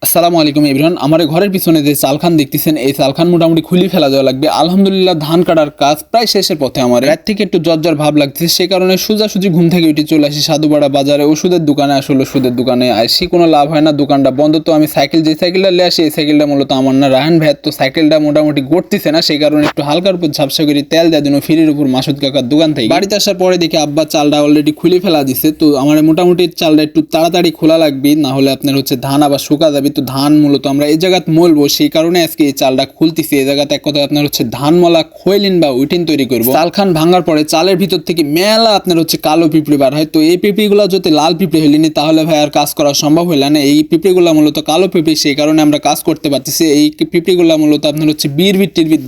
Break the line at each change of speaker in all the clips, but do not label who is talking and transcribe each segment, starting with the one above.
আসসালামু আলাইকুম এভরিওয়ান। আমার ঘরের পিছনে যে চালখান দেখতেছেন, এই চালখান মোটামুটি খুলি ফেলা দেওয়া লাগবে। আলহামদুলিল্লাহ ধান কাটার কাজ প্রায় শেষের পথে। আমার রাত থেকে একটু জ্বর ভাব লাগতেছে, সে কারণে সোজাসুজি ঘুম থেকে উঠে চলে আসি সাধুপাড়া বাজারে ওষুধের দোকানে। আসলে ওষুধের দোকানে আসি কোনো লাভ হয় না, দোকানটা বন্ধ। তো আমি যে সাইকেলটা নিয়ে আসি, এই সাইকেলটা মূলত আমার না, রাহান ভাইয়ের। তো সাইকেলটা মোটামুটি গড়তেছে না, সেই কারণে একটু হালকার উপর ঝাপসা করে তেল দেওয়ার জন্য ফিরির উপর মাসুদ কাকার দোকান থেকে বাড়িতে আসার পরে দেখি আব্বা চালটা অলরেডি খুলে ফেলা দিছে। তো আমার মোটামুটি চালটা একটু তাড়াতাড়ি খোলা লাগবে, না হলে আপনার ধান আবার শুকা যাবে। তো ধান মূলত আমরা এই জায়গাত মলবো, সেই কারণে আজকে এই চালটা খুলতেছি। এই জায়গাতে এক কথা আপনার ধান মলা খৈলিন বা উইটিন তৈরি করবো। চালখান ভাঙার পরে চালের ভিতর থেকে মেলা আপনার কালো পিঁপড়ে বার হয়। তো এই পিঁপড়েগুলো যদি লাল পিঁপড়ে হইলেনি তাহলে ভাই আর কাজ করা সম্ভব হইল না। এই পিঁপড়েগুলো মূলত কালো পিঁপড়ে, সেই কারণে আমরা কাজ করতে পারতেছি। এই পিঁপড়েগুলো মূলত আপনার বিড়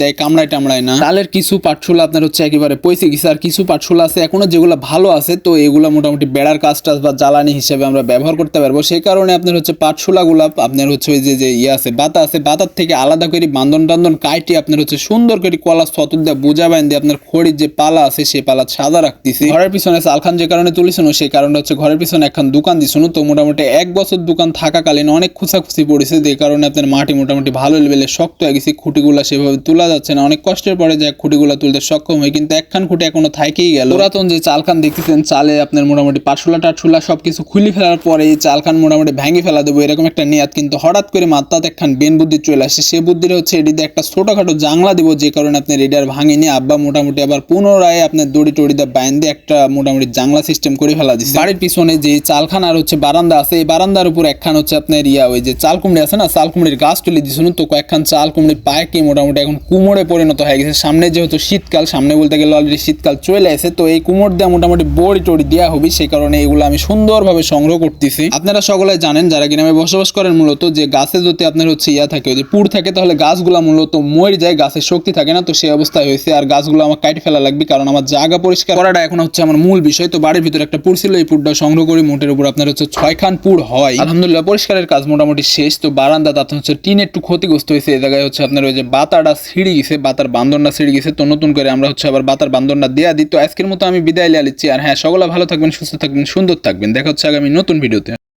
দেয়, কামড়ায় টামড়ায় না। চালের কিছু পাটশুলা আপনার একেবারে পয়সে গেছে, আর কিছু পাটশুলা আছে এখনো যেগুলো ভালো আছে। তো এগুলো মোটামুটি বেড়ার কাজ টাজ বা জ্বালানি হিসেবে আমরা ব্যবহার করতে পারবো। সেই কারণে আপনার পাটশুলা গুলা আপনার ওই যে ইয়ে আছে বাতা আছে, বাতার থেকে আলাদা করে বান্ধন টান্ধন কাইটি আপনার সুন্দর করে কলা সতর দিয়ে বোঝা বাইন্দে আপনার খড়ির যে পালা আছে সেই পালা সাদা রাখতেছি। ঘরের পিছনে চালখান যে কারণে তুলিছিল, সেই কারণে ঘরের পিছনে একখান দোকান দিছিল। তো মোটামুটি 1 বছর দোকান থাকাকালীন অনেক খুঁচাখুচি পড়েছে, যে কারণে আপনার মাটি মোটামুটি ভালো লেভেলে শক্ত হয়ে গেছে। খুঁটিগুলা সেভাবে তোলা যাচ্ছে না, অনেক কষ্টের পরে যায় খুঁটিগুলা তুলতে সক্ষম হয়, কিন্তু একখান খুঁটি এখনো থাকেই গেল। পুরাতন যে চালখান দেখতেছেন, চালে আপনার মোটামুটি পাটশুলা টাটশুলা সবকিছু খুলে ফেলার পরে এই চালখান মোটামুটি ভেঙে ফেলা দেবো এরকম একটা নিয়াত। কিন্তু হঠাৎ করে মাত্রাতে একখান বেন বুদ্ধি চলে আসে। সে বুদ্ধিটা এটিতে একটা ছোটখাটো জাংলা দিব, যে কারণে আপনার রেডার ভাঙিনি। আব্বা মোটামুটি আবার পুনরায় আপনার দড়ি টড়িতে বাইন্দে একটা মোটামুটি জাংলা সিস্টেম করে ফেলা দিচ্ছে। বাড়ির পিছনে যে চালখান আর বারান্দা আছে, এই বারান্দার উপর একখান আপনার ওই যে চাল কুমড়ি আছে না, চাল কুমড়ির গাছ তুলে দিয়েছিল। তো কয়েকখান চাল কুমড়ি পায় কি মোটামুটি এখন কুমোরে পরিণত হয়ে গেছে। সামনে যেহেতু শীতকাল, সামনে বলতে গেলে অলরেডি শীতকাল চলে আসে, তো এই কুমোর দেওয়া মোটামুটি বড়ি টড়ি দেওয়া হবে। সেই কারণে এগুলো আমি সুন্দরভাবে সংগ্রহ করতেছি। আপনারা সকলে জানেন যারা গ্রামে বসবাস করেন, মূলত যে গাছে যদি আপনার ইয়া থাকে, ওই যে পুর থাকে, তাহলে গাছগুলা মূলত মরে যায়, গাছের শক্তি থাকে না। তো সেই অবস্থায় হয়েছে, আর গাছগুলো আমার কাটে ফেলা লাগবে, কারণ আমার জায়গা পরিষ্কার করাটা এখন আমার মূল বিষয়। তো বাড়ির ভিতরে একটা পুর ছিল, এই পুরটা সংগ্রহ করি। মোটের উপর আপনার 6 খান পুর হয়। আলহামদুলিল্লাহ পরিষ্কারের কাজ মোটামুটি শেষ। তো বারান্দা আপনার টিন একটু ক্ষতিগ্রস্ত হয়েছে। এই জায়গায় আপনার ওই যে বাতাটা ছিঁড়ে গেছে, বাতার বান্ধনটা ছিঁড়ে গেছে। তো নতুন করে আমরা আবার বাতার বান্ধনটা দেওয়া দিই। তো আজকের মতো আমি বিদায় লিচ্ছি। আর হ্যাঁ, সকলে ভালো থাকবেন, সুস্থ থাকবেন, সুন্দর থাকবেন। দেখা হচ্ছে আগামী নতুন ভিডিওতে।